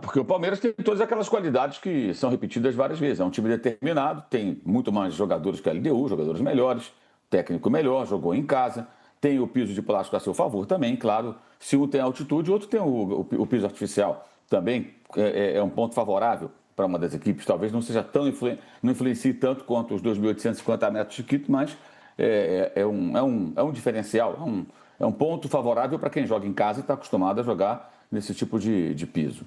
Porque o Palmeiras tem todas aquelas qualidades que são repetidas várias vezes. É um time determinado, tem muito mais jogadores que a LDU, jogadores melhores, técnico melhor, jogou em casa, tem o piso de plástico a seu favor também, claro. Se um tem altitude, o outro tem o piso artificial. Também é um ponto favorável para uma das equipes. Talvez não seja tão não influencie tanto quanto os 2.850 metros de Quito, mas é um diferencial, é um ponto favorável para quem joga em casa e está acostumado a jogar nesse tipo de piso.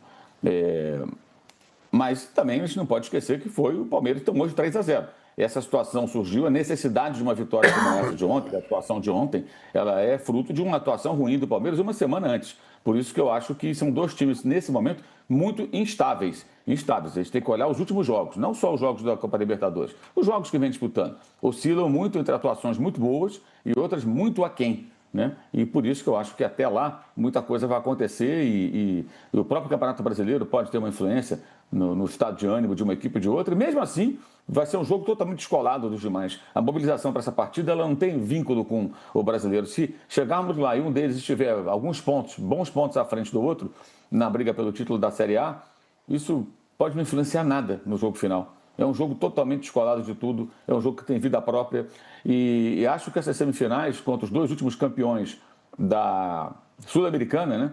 Mas também a gente não pode esquecer que foi o Palmeiras que tomou de 3-0. Essa situação surgiu, a necessidade de uma vitória como essa de ontem, a atuação de ontem, ela é fruto de uma atuação ruim do Palmeiras uma semana antes. Por isso que eu acho que são dois times, nesse momento, muito instáveis. Eles têm que olhar os últimos jogos, não só os jogos da Copa Libertadores, os jogos que vem disputando. Oscilam muito entre atuações muito boas e outras muito aquém. Né? E por isso que eu acho que até lá muita coisa vai acontecer e o próprio Campeonato Brasileiro pode ter uma influência no estado de ânimo de uma equipe ou de outra. E mesmo assim, vai ser um jogo totalmente descolado dos demais. A mobilização para essa partida ela não tem vínculo com o brasileiro. Se chegarmos lá e um deles estiver alguns pontos, bons pontos à frente do outro, na briga pelo título da Série A, isso pode não influenciar nada no jogo final. É um jogo totalmente descolado de tudo, é um jogo que tem vida própria. E acho que essas semifinais, contra os dois últimos campeões da Sul-Americana, né?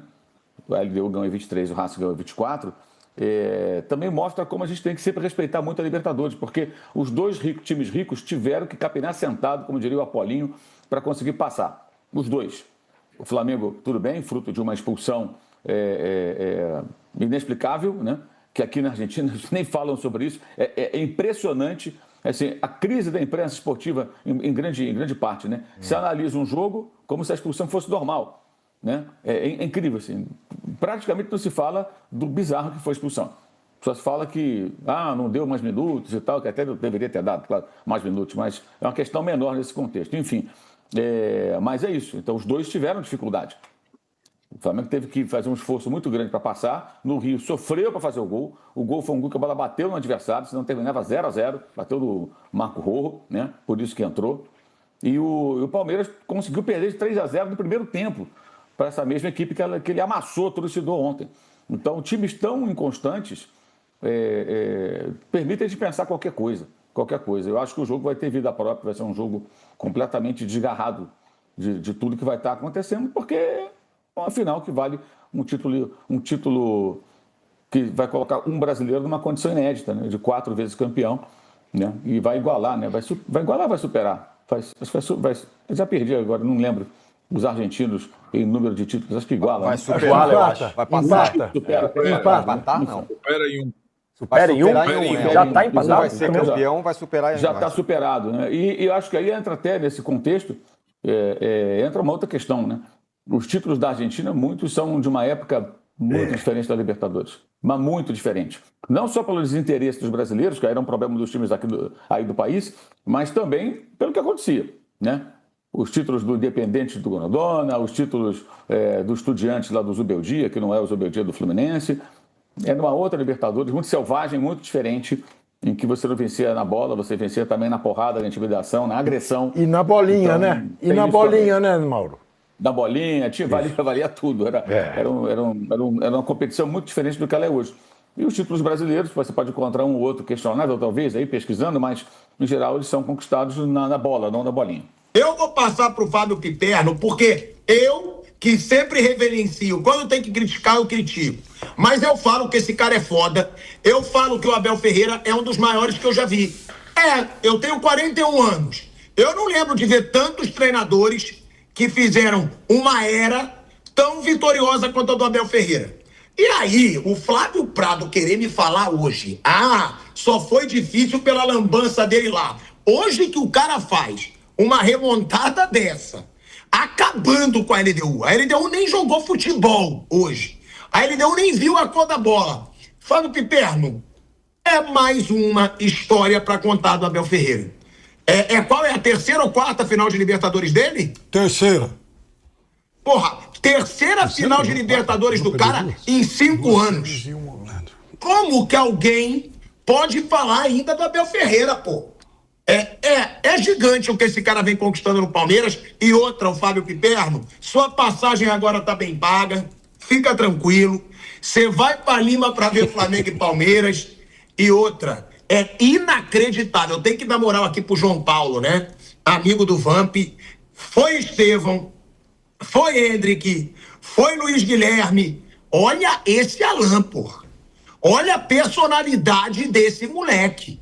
O LDU ganhou em 23, o Racing ganhou em 24, também mostra como a gente tem que sempre respeitar muito a Libertadores, porque os dois times ricos tiveram que capinar sentado, como diria o Apolinho, para conseguir passar. Os dois. O Flamengo, tudo bem, fruto de uma expulsão inexplicável, né? Que aqui na Argentina nem falam sobre isso. É impressionante assim, a crise da imprensa esportiva em grande parte. Né? Se analisa um jogo como se a expulsão fosse normal. Né? É incrível. Assim. Praticamente não se fala do bizarro que foi a expulsão. Só se fala que não deu mais minutos e tal, que até deveria ter dado, claro, mais minutos, mas é uma questão menor nesse contexto. Enfim, mas é isso. Então, os dois tiveram dificuldade. O Flamengo teve que fazer um esforço muito grande para passar. No Rio, sofreu para fazer o gol. O gol foi um gol que a bola bateu no adversário, senão terminava 0-0. Bateu no Marco Rojo, né? Por isso que entrou. E o Palmeiras conseguiu perder de 3-0 no primeiro tempo para essa mesma equipe que ele amassou o torcedor ontem. Então, times tão inconstantes permitem a gente pensar qualquer coisa. Eu acho que o jogo vai ter vida própria, vai ser um jogo completamente desgarrado de tudo que vai estar acontecendo, porque uma final que vale um título que vai colocar um brasileiro numa condição inédita, né, de 4 vezes campeão, né, e vai igualar, né, vai igualar, vai superar. Eu já perdi agora, não lembro os argentinos em número de títulos, acho que iguala. Vai superar, eu acho. Vai passar. Empatar, não. Supera em um. Supera em um? Já está empatado? Vai ser campeão, vai superar em um. Já está superado, né? E eu acho que aí entra até nesse contexto, entra uma outra questão, né? Os títulos da Argentina, muitos são de uma época muito diferente da Libertadores, mas muito diferente. Não só pelo desinteresse dos brasileiros, que era um problema dos times aí do país, mas também pelo que acontecia, né? Os títulos do Independente do Grondona, os títulos do Estudiantes lá do Zubeldia, que não é o Zubeldia do Fluminense. Era uma outra Libertadores, muito selvagem, muito diferente, em que você não vencia na bola, você vencia também na porrada, na intimidação, na agressão. E na bolinha, então, né? E na bolinha, também. Né, Mauro? Da bolinha, valia tudo. Era uma competição muito diferente do que ela é hoje. E os títulos brasileiros, você pode encontrar um ou outro questionável, talvez, aí pesquisando, mas, em geral, eles são conquistados na bola, não na bolinha. Eu vou passar para o Fábio Piperno, porque eu, que sempre reverencio, quando tem que criticar, eu critico. Mas eu falo que esse cara é foda. Eu falo que o Abel Ferreira é um dos maiores que eu já vi. Eu tenho 41 anos. Eu não lembro de ver tantos treinadores que fizeram uma era tão vitoriosa quanto a do Abel Ferreira. E aí, o Flávio Prado querer me falar hoje, só foi difícil pela lambança dele lá. Hoje que o cara faz uma remontada dessa, acabando com a LDU. A LDU nem jogou futebol hoje. A LDU nem viu a cor da bola. Fábio Piperno, é mais uma história para contar do Abel Ferreira. Qual é a terceira ou quarta final de Libertadores dele? Terceira. Porra, terceira final de Libertadores do cara em 5 anos. Como que alguém pode falar ainda do Abel Ferreira, pô? É gigante o que esse cara vem conquistando no Palmeiras. E outra, o Fábio Piperno, sua passagem agora tá bem paga, fica tranquilo. Você vai para Lima para ver Flamengo e Palmeiras. E outra, é inacreditável. Eu tenho que dar moral aqui pro João Paulo, né? Amigo do Vamp. Foi Estevão, foi Hendrick, foi Luiz Guilherme. Olha esse Alan, porra. Olha a personalidade desse moleque.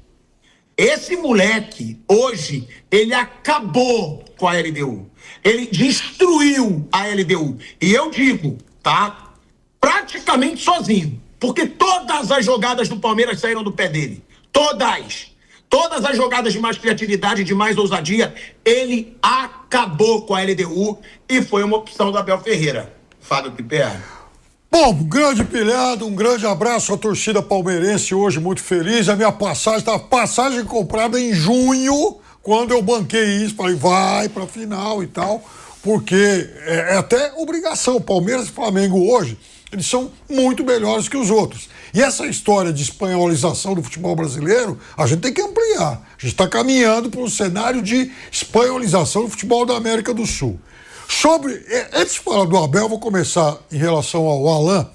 Esse moleque, hoje, ele acabou com a LDU. Ele destruiu a LDU. E eu digo, tá? Praticamente sozinho. Porque todas as jogadas do Palmeiras saíram do pé dele. Todas. Todas as jogadas de mais criatividade, de mais ousadia, ele acabou com a LDU e foi uma opção do Abel Ferreira. Fábio Piperno. Bom, um grande pilhado, um grande abraço à torcida palmeirense, hoje muito feliz. A minha passagem comprada em junho, quando eu banquei isso, falei, vai pra final e tal, porque é até obrigação. Palmeiras e Flamengo hoje, eles são muito melhores que os outros. E essa história de espanholização do futebol brasileiro, a gente tem que ampliar. A gente está caminhando para um cenário de espanholização do futebol da América do Sul. Antes de falar do Abel, vou começar em relação ao Alan,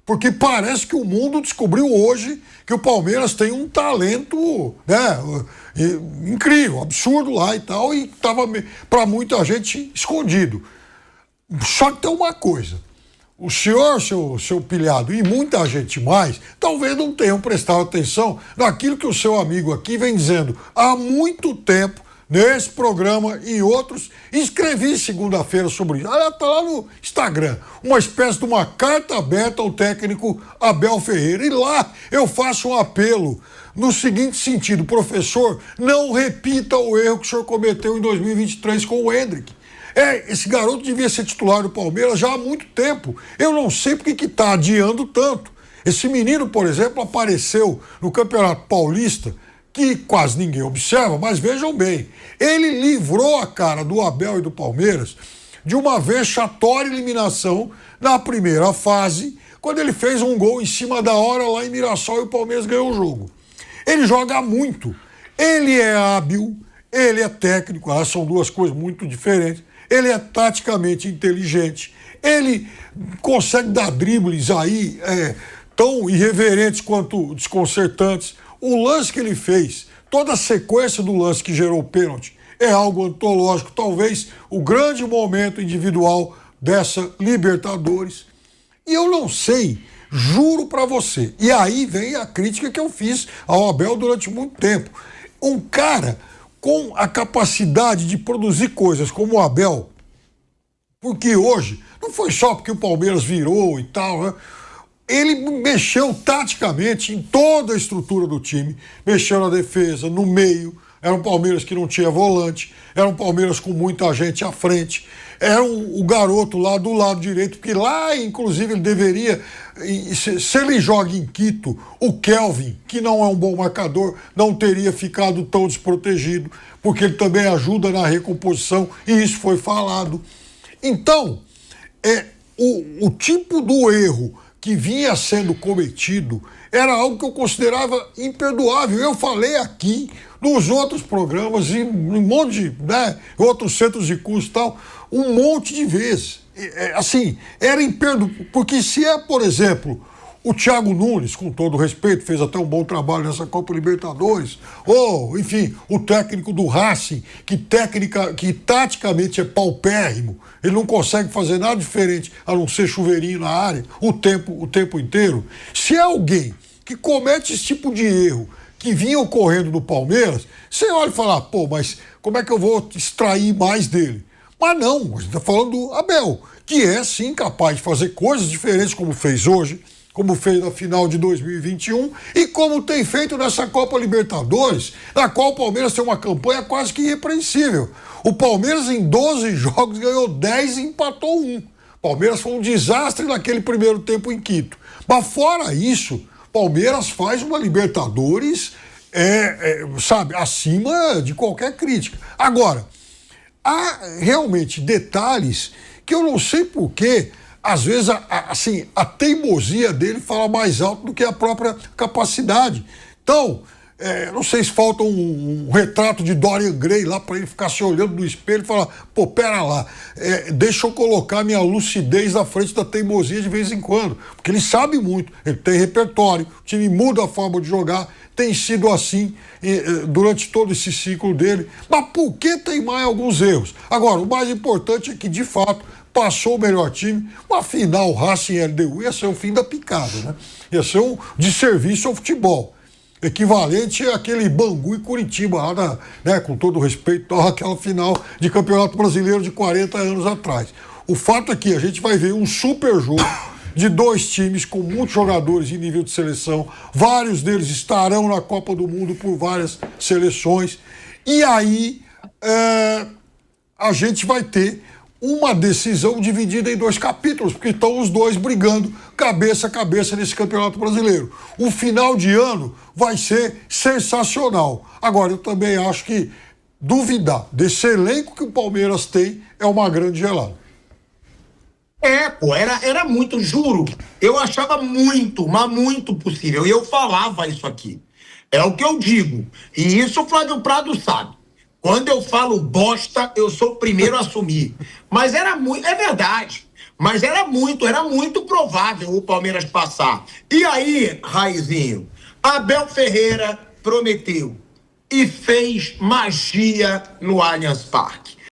porque parece que o mundo descobriu hoje que o Palmeiras tem um talento, né, incrível, absurdo lá e tal, e estava para muita gente escondido. Só que tem uma coisa. O senhor, seu pilhado, e muita gente mais, talvez não tenham prestado atenção naquilo que o seu amigo aqui vem dizendo há muito tempo, nesse programa e outros. Escrevi segunda-feira sobre isso. Tá lá no Instagram. Uma espécie de uma carta aberta ao técnico Abel Ferreira. E lá eu faço um apelo no seguinte sentido: professor, não repita o erro que o senhor cometeu em 2023 com o Hendrick. Esse garoto devia ser titular do Palmeiras já há muito tempo. Eu não sei porque que está adiando tanto. Esse menino, por exemplo, apareceu no Campeonato Paulista, que quase ninguém observa, mas vejam bem, ele livrou a cara do Abel e do Palmeiras de uma vexatória eliminação na primeira fase, quando ele fez um gol em cima da hora lá em Mirassol e o Palmeiras ganhou o jogo. Ele joga muito, ele é hábil, ele é técnico, são duas coisas muito diferentes. Ele é taticamente inteligente, ele consegue dar dribles aí tão irreverentes quanto desconcertantes. O lance que ele fez, toda a sequência do lance que gerou o pênalti, é algo antológico, talvez o grande momento individual dessa Libertadores. E eu não sei, juro pra você, e aí vem a crítica que eu fiz ao Abel durante muito tempo. Um cara com a capacidade de produzir coisas como o Abel, porque hoje, não foi só porque o Palmeiras virou e tal, né? Ele mexeu taticamente em toda a estrutura do time, mexeu na defesa, no meio. Era um Palmeiras que não tinha volante, era um Palmeiras com muita gente à frente, era o garoto lá do lado direito, porque lá, inclusive, ele deveria, se ele joga em Quito, o Kelvin, que não é um bom marcador, não teria ficado tão desprotegido, porque ele também ajuda na recomposição, e isso foi falado. Então, o tipo do erro que vinha sendo cometido era algo que eu considerava imperdoável. Eu falei aqui, nos outros programas, e um monte de, outros centros de curso e tal, um monte de vezes. Assim, era imperdoável, porque se por exemplo, o Thiago Nunes, com todo respeito, fez até um bom trabalho nessa Copa Libertadores, ou, enfim, o técnico do Racing, que taticamente é paupérrimo, ele não consegue fazer nada diferente a não ser chuveirinho na área o tempo inteiro. Se é alguém que comete esse tipo de erro que vinha ocorrendo no Palmeiras, você olha e fala, pô, mas como é que eu vou extrair mais dele? Mas não, a gente está falando do Abel, que é sim capaz de fazer coisas diferentes como fez hoje, como fez na final de 2021 e como tem feito nessa Copa Libertadores, na qual o Palmeiras tem uma campanha quase que irrepreensível. O Palmeiras em 12 jogos ganhou 10 e empatou 1. O Palmeiras foi um desastre naquele primeiro tempo em Quito. Mas fora isso, o Palmeiras faz uma Libertadores, sabe, acima de qualquer crítica. Agora, há realmente detalhes que eu não sei porquê, às vezes, a teimosia dele fala mais alto do que a própria capacidade. Então, não sei se falta um retrato de Dorian Gray lá para ele ficar se olhando no espelho e falar, pô, pera lá, deixa eu colocar minha lucidez na frente da teimosia de vez em quando, porque ele sabe muito, ele tem repertório, o time muda a forma de jogar, tem sido assim durante todo esse ciclo dele, mas por que teimar em alguns erros? Agora, o mais importante é que, de fato, passou o melhor time, uma final Racing e LDU ia ser o fim da picada, né? Ia ser um desserviço ao futebol. Equivalente àquele Bangu e Curitiba, lá né, com todo o respeito, aquela final de Campeonato Brasileiro de 40 anos atrás. O fato é que a gente vai ver um super jogo de dois times com muitos jogadores em nível de seleção. Vários deles estarão na Copa do Mundo por várias seleções. E aí a gente vai ter uma decisão dividida em 2 capítulos, porque estão os dois brigando cabeça a cabeça nesse Campeonato Brasileiro. O final de ano vai ser sensacional. Agora, eu também acho que duvidar desse elenco que o Palmeiras tem é uma grande gelada. Pô, era muito, juro. Eu achava muito, mas muito possível. E eu falava isso aqui. É o que eu digo. E isso o Flávio Prado sabe. Quando eu falo bosta, eu sou o primeiro a assumir. Mas era muito, é verdade. Mas era muito provável o Palmeiras passar. E aí, Raizinho, Abel Ferreira prometeu e fez magia no Allianz Parque.